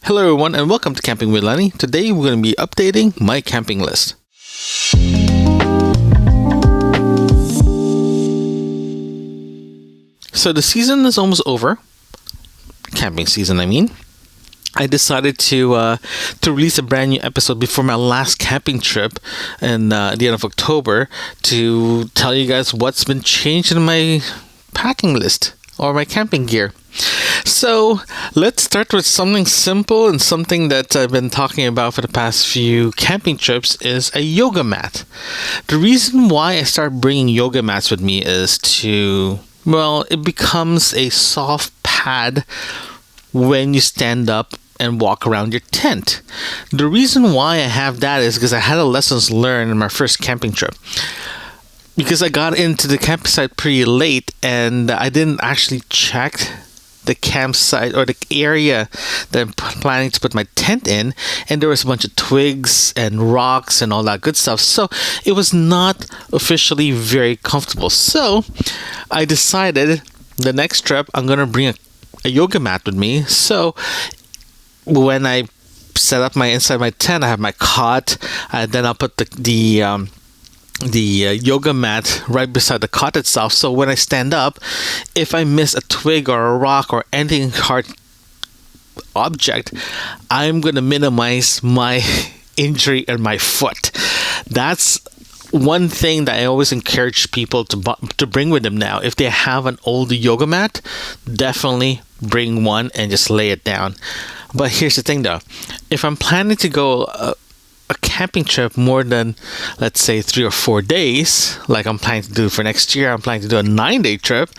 Hello everyone and welcome to Camping with Lenny. Today we're going to be updating my camping list. So the season is almost over. Camping season, I mean. I decided to release a brand new episode before my last camping trip in the end of October to tell you guys what's been changed in my packing list or my camping gear. So let's start with something simple and something that I've been talking about for the past few camping trips is a yoga mat. The reason why I start bringing yoga mats with me is it becomes a soft pad when you stand up and walk around your tent. The reason why I have that is because I had a lessons learned in my first camping trip. Because I got into the campsite pretty late and I didn't actually check the campsite or the area that I'm planning to put my tent in, and there was a bunch of twigs and rocks and all that good stuff, so it was not officially very comfortable. So I decided the next trip I'm gonna bring a yoga mat with me. So when I set up inside my tent, I have my cot, then I'll put the yoga mat right beside the cot itself, so when I stand up, if I miss a twig or a rock or anything hard object, I'm going to minimize my injury in my foot. That's one thing that I always encourage people to bring with them now. If they have an old yoga mat, definitely bring one and just lay it down. But here's the thing though, if I'm planning to go a camping trip more than, let's say, 3 or 4 days, like I'm planning to do for next year, I'm planning to do a 9-day trip,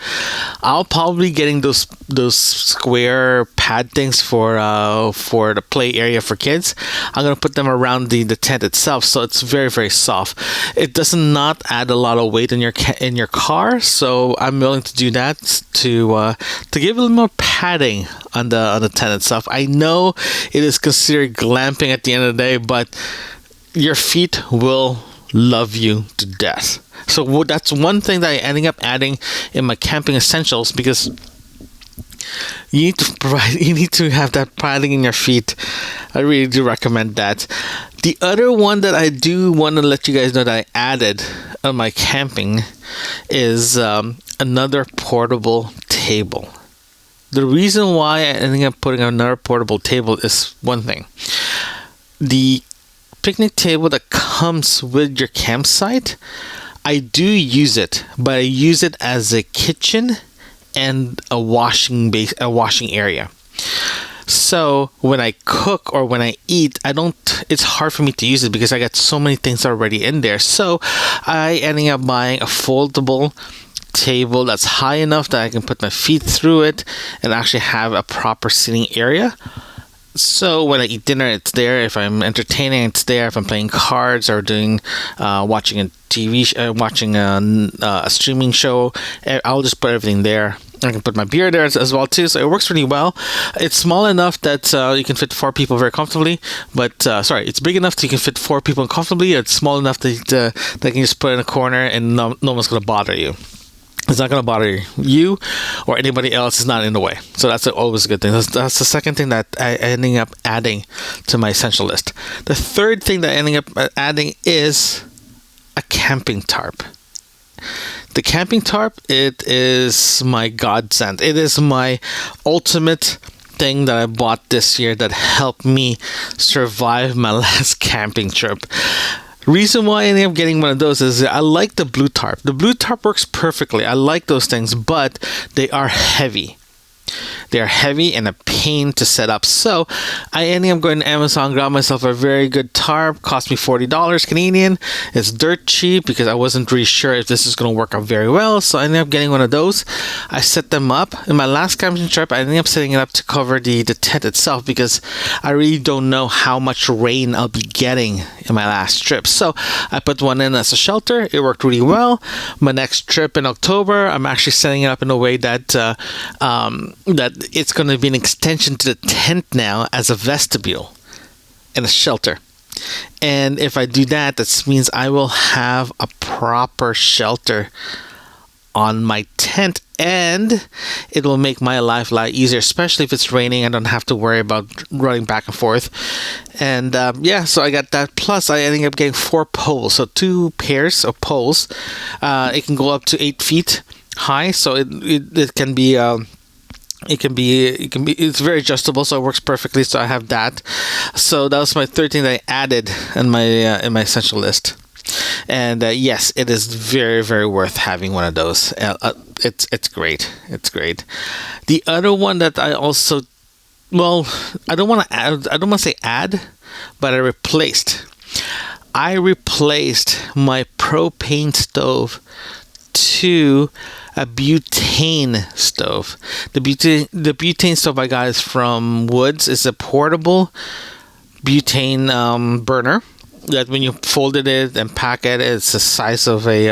I'll probably be getting those square pad things for the play area for kids. I'm gonna put them around the tent itself, so it's very, very soft. It does not add a lot of weight in your car, so I'm willing to do that to give a little more padding on the tent itself. I know it is considered glamping at the end of the day, but your feet will love you to death. So that's one thing that I ended up adding in my camping essentials, because you need to have that padding in your feet. I really do recommend that. The other one that I do want to let you guys know that I added on my camping is another portable table. The reason why I ended up putting another portable table is one thing. The picnic table that comes with your campsite, I do use it, but I use it as a kitchen and a washing area. So when I cook or when I eat, it's hard for me to use it because I got so many things already in there. So I ended up buying a foldable table that's high enough that I can put my feet through it and actually have a proper sitting area. So when I eat dinner, it's there. If I'm entertaining, it's there. If I'm playing cards or watching a watching a streaming show, I'll just put everything there. I can put my beer there as well too, so it works really well. It's small enough that you can fit 4 people very comfortably, but it's big enough that you can fit 4 people comfortably. It's small enough that they can just put it in a corner and no one's going to bother you. It's not going to bother you or anybody else. Is not in the way. So that's always a good thing. That's the second thing that I ending up adding to my essential list. The third thing that I ending up adding is a camping tarp. The camping tarp, it is my godsend. It is my ultimate thing that I bought this year that helped me survive my last camping trip. Reason why I ended up getting one of those is I like the blue tarp. The blue tarp works perfectly. I like those things, but they are heavy. They are heavy and a pain to set up. So I ended up going to Amazon, got myself a very good tarp. Cost me $40 Canadian. It's dirt cheap because I wasn't really sure if this is going to work out very well. So I ended up getting one of those. I set them up. In my last camping trip, I ended up setting it up to cover the tent itself because I really don't know how much rain I'll be getting in my last trip. So I put one in as a shelter. It worked really well. My next trip in October, I'm actually setting it up in a way that that it's going to be an extension to the tent now as a vestibule and a shelter. And if I do that, that means I will have a proper shelter on my tent, and it will make my life a lot easier, especially if it's raining. I don't have to worry about running back and forth. And so I got that. Plus, I ended up getting 4 poles, so 2 pairs of poles. It can go up to 8 feet high, so it can be. It's very adjustable, so it works perfectly. So I have that. So that was my third thing that I added in my essential list. And yes, it is very, very worth having one of those. It's great. It's great. The other one that I also, well, I don't want to say add, but I replaced my propane stove to a butane stove. The butane stove I got is from Woods. It's a portable butane burner that when you folded it and pack it, it's the size of like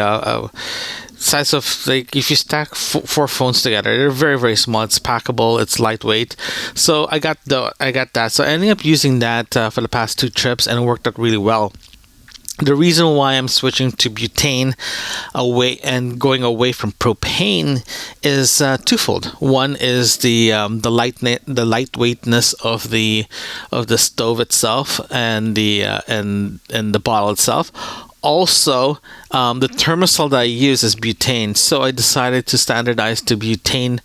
if you stack 4 phones together. They're very, very small. It's packable. It's lightweight. So I got that. So I ended up using that for the past 2 trips, and it worked out really well. The reason why I'm switching to butane away and going away from propane is twofold. One is the lightweightness of the stove itself and the bottle itself. Also, the thermostat that I use is butane, so I decided to standardize to butane.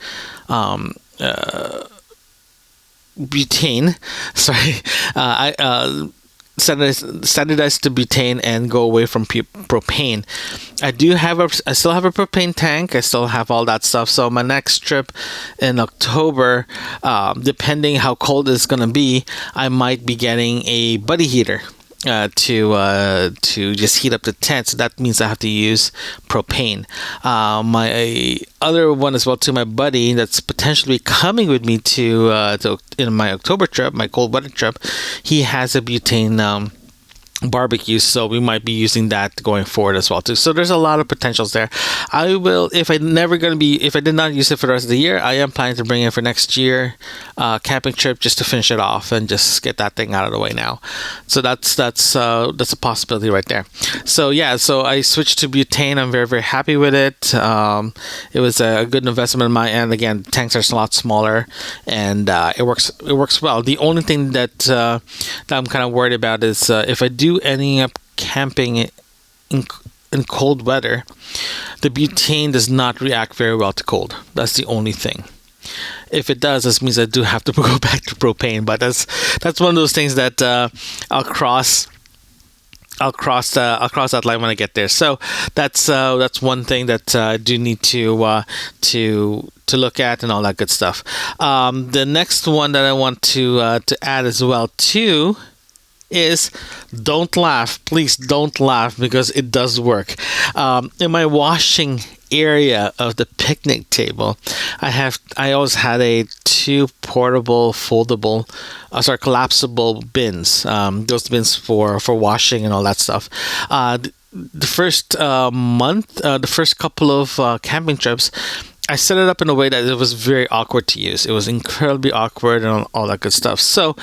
Standardize to butane and go away from propane. I still have a propane tank. I still have all that stuff. So my next trip in October, depending how cold it's gonna be, I might be getting a buddy heater to just heat up the tent. So that means I have to use propane. My other one as well too, my buddy that's potentially coming with me to in my October trip, my cold weather trip, he has a butane barbecue, so we might be using that going forward as well too. So there's a lot of potentials there. I will, if I did not use it for the rest of the year, I am planning to bring it for next year camping trip, just to finish it off and just get that thing out of the way now. So that's a possibility right there. So yeah, so I switched to butane. I'm very, very happy with it. It was a good investment on my end. Again, the tanks are a lot smaller, and it works well. The only thing that I'm kind of worried about is if I do ending up camping in cold weather, the butane does not react very well to cold. That's the only thing. If it does, this means I do have to go back to propane. But that's one of those things that I'll cross that line when I get there. So that's one thing that I do need to look at and all that good stuff. The next one that I want to add as well too is, don't laugh. Please don't laugh, because it does work. In my washing area of the picnic table, I always had 2 portable, foldable, collapsible bins. Those bins for washing and all that stuff. The first month, the first couple of camping trips, I set it up in a way that it was very awkward to use. It was incredibly awkward and all that good stuff. So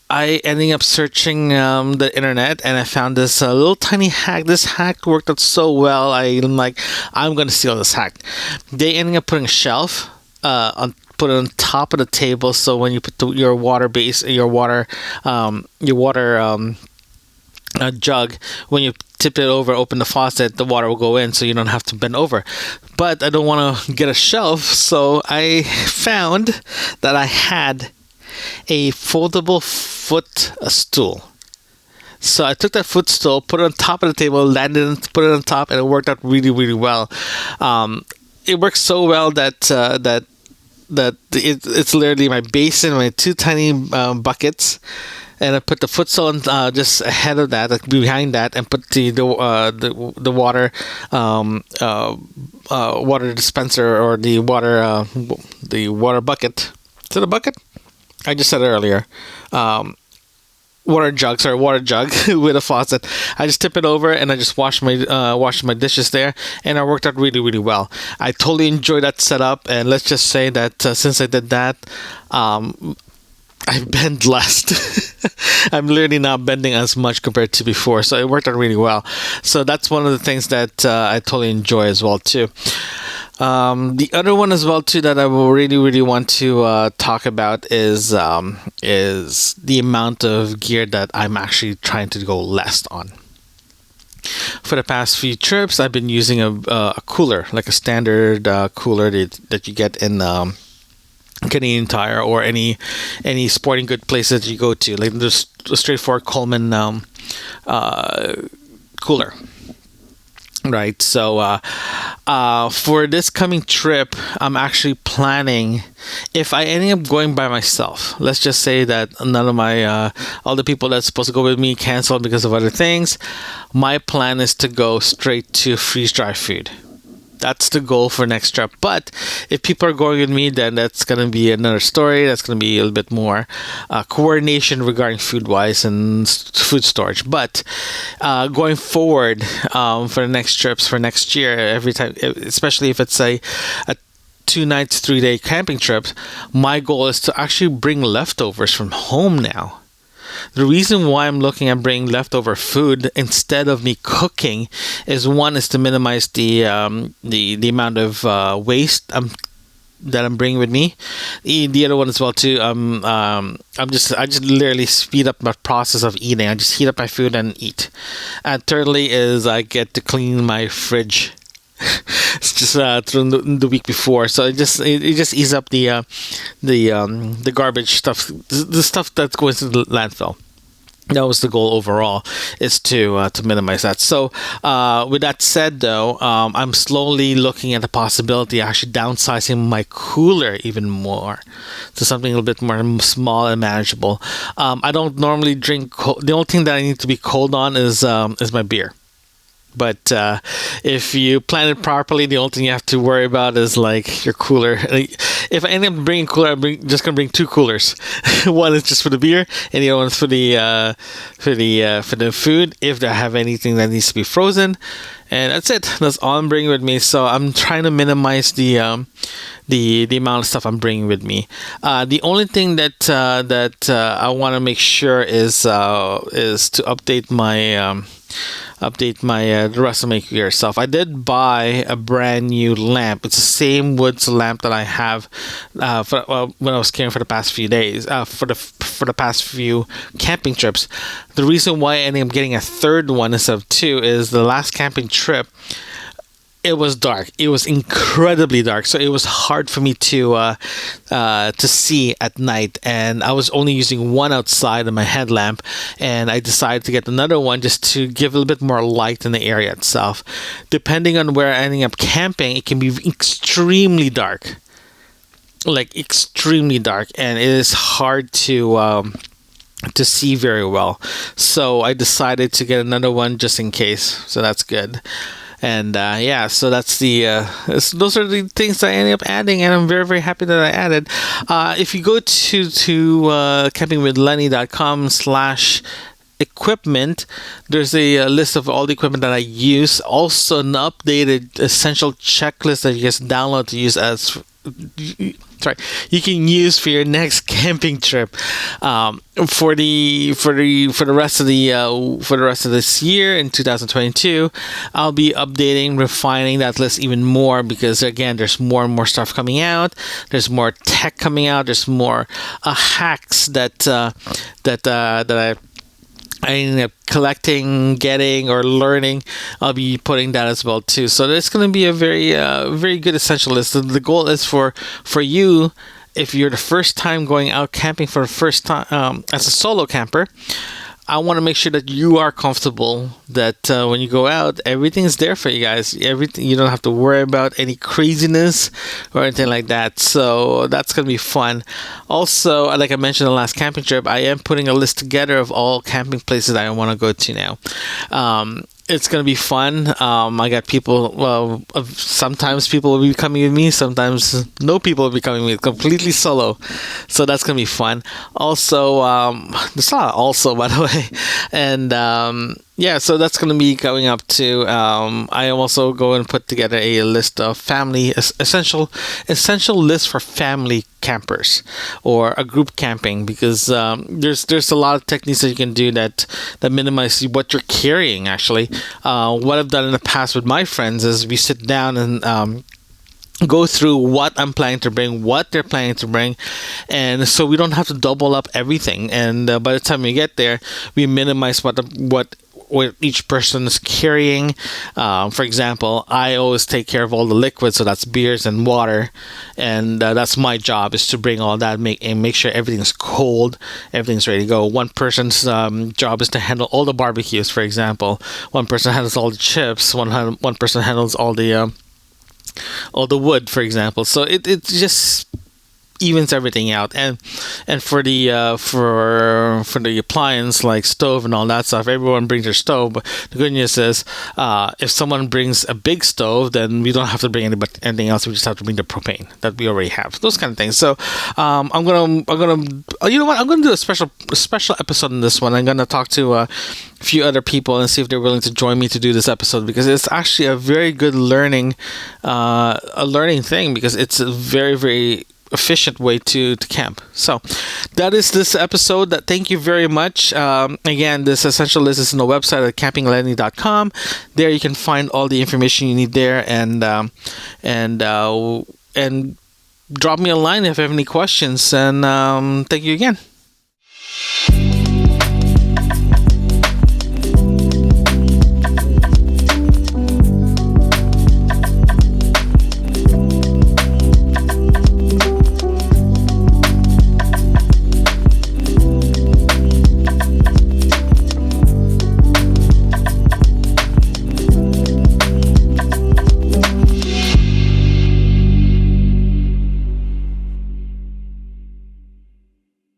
I ended up searching the internet, and I found this little tiny hack. This hack worked out so well. I'm like, I'm going to steal this hack. They ended up putting a shelf put it on top of the table, so when you put your water jug, when you tip it over, open the faucet, the water will go in, so you don't have to bend over. But I don't want to get a shelf, so I found that I had a foldable footstool. So I took that footstool, put it on top of the table, put it on top, and it worked out really, really well. It works so well that it's literally my basin, my 2 tiny buckets, and I put the footstool just ahead of that, like behind that, and put the water dispenser, or the water bucket. Is it a bucket? I just said it earlier. Water jug with a faucet. I just tip it over, and I just wash my dishes there, and it worked out really, really well. I totally enjoyed that setup, and let's just say that since I did that, I bend less. I'm literally not bending as much compared to before, so it worked out really well. So that's one of the things that I totally enjoy as well too. The other one as well too that I will really really want to talk about is the amount of gear that I'm actually trying to go less on. For the past few trips, I've been using a cooler, like a standard cooler that you get in Canadian Tire or any sporting good places that you go to, like the straightforward Coleman cooler. Right, so for this coming trip, I'm actually planning, if I end up going by myself, let's just say that none of my all the people that's supposed to go with me canceled because of other things, my plan is to go straight to freeze-dry food. That's the goal for next trip. But if people are going with me, then that's going to be another story. That's going to be a little bit more coordination regarding food-wise and food storage. But going forward for the next trips for next year, every time, especially if it's a 2 nights, 3 day camping trip, my goal is to actually bring leftovers from home now. The reason why I'm looking at bringing leftover food instead of me cooking is, one, is to minimize the amount of waste that I'm bringing with me. The other one as well too. I just literally speed up my process of eating. I just heat up my food and eat. And thirdly is I get to clean my fridge. It's just through the week before, so it just eases up the garbage stuff, the stuff that goes to the landfill. That was the goal overall, is to minimize that. So with that said, though, I'm slowly looking at the possibility of actually downsizing my cooler even more to something a little bit more small and manageable. I don't normally drink cold. The only thing that I need to be cold on is my beer. But if you plan it properly, the only thing you have to worry about is like your cooler. If I end up bringing a cooler, I'm just gonna bring 2 coolers. One is just for the beer, and the other one's for the food. If I have anything that needs to be frozen, and that's it. That's all I'm bringing with me. So I'm trying to minimize the amount of stuff I'm bringing with me. The only thing that I want to make sure is to update the rest of my gear stuff. I did buy a brand new lamp. It's the same wood lamp that I have when I was carrying for the past few days, for the past few camping trips. The reason why I ended up getting a third one instead of 2 is the last camping trip, it was dark. It was incredibly dark, so it was hard for me to see at night. And I was only using one outside of my headlamp, and I decided to get another one just to give a little bit more light in the area itself. Depending on where I ended up camping, it can be extremely dark, like extremely dark, and it is hard to see very well. So I decided to get another one just in case. So that's good. And so that's those are the things I ended up adding, and I'm very, very happy that I added. If you go to campingwithlenny.com/equipment, there's a list of all the equipment that I use. Also, an updated essential checklist that you guys download to use as you can use for your next camping trip. For the rest of this year in 2022, I'll be updating, refining that list even more, because again, there's more and more stuff coming out. There's more tech coming out. There's more hacks that I end up collecting, getting, or learning. I'll be putting that as well too. So it's going to be a very, very good essential list. The goal is for you, if you're the first time going out camping for the first time as a solo camper, I want to make sure that you are comfortable, that when you go out, everything's there for you guys. Everything, you don't have to worry about any craziness or anything like that. So that's going to be fun. Also, like I mentioned in the last camping trip, I am putting a list together of all camping places that I want to go to now. It's going to be fun. I got people, sometimes people will be coming with me, sometimes no people will be coming with me, completely solo. So that's going to be fun. Also, there's a lot of also, by the way. And Yeah, so that's going to be going up to. I also go and put together a list of essential list for family campers or a group camping, because there's a lot of techniques that you can do that minimize what you're carrying. Actually, what I've done in the past with my friends is we sit down and go through what I'm planning to bring, what they're planning to bring, and so we don't have to double up everything. And by the time we get there, we minimize what each person is carrying. For example, I always take care of all the liquids, so that's beers and water, and that's my job, is to bring all that, make sure everything's cold, everything's ready to go. One person's job is to handle all the barbecues, for example. One person handles all the chips. One person handles all the wood, for example. So it just evens everything out. And for the appliance like stove and all that stuff, everyone brings their stove. But the good news is, if someone brings a big stove, then we don't have to bring anything else. We just have to bring the propane that we already have. Those kind of things. So I'm gonna you know what, I'm gonna do a special episode on this one. I'm gonna talk to a few other people and see if they're willing to join me to do this episode, because it's actually a very good learning thing, because it's a very, very efficient way to camp. So that is this episode. Thank you very much. Again, this essential list is on the website at campinglenny.com. There you can find all the information you need there, and drop me a line if you have any questions. And thank you again.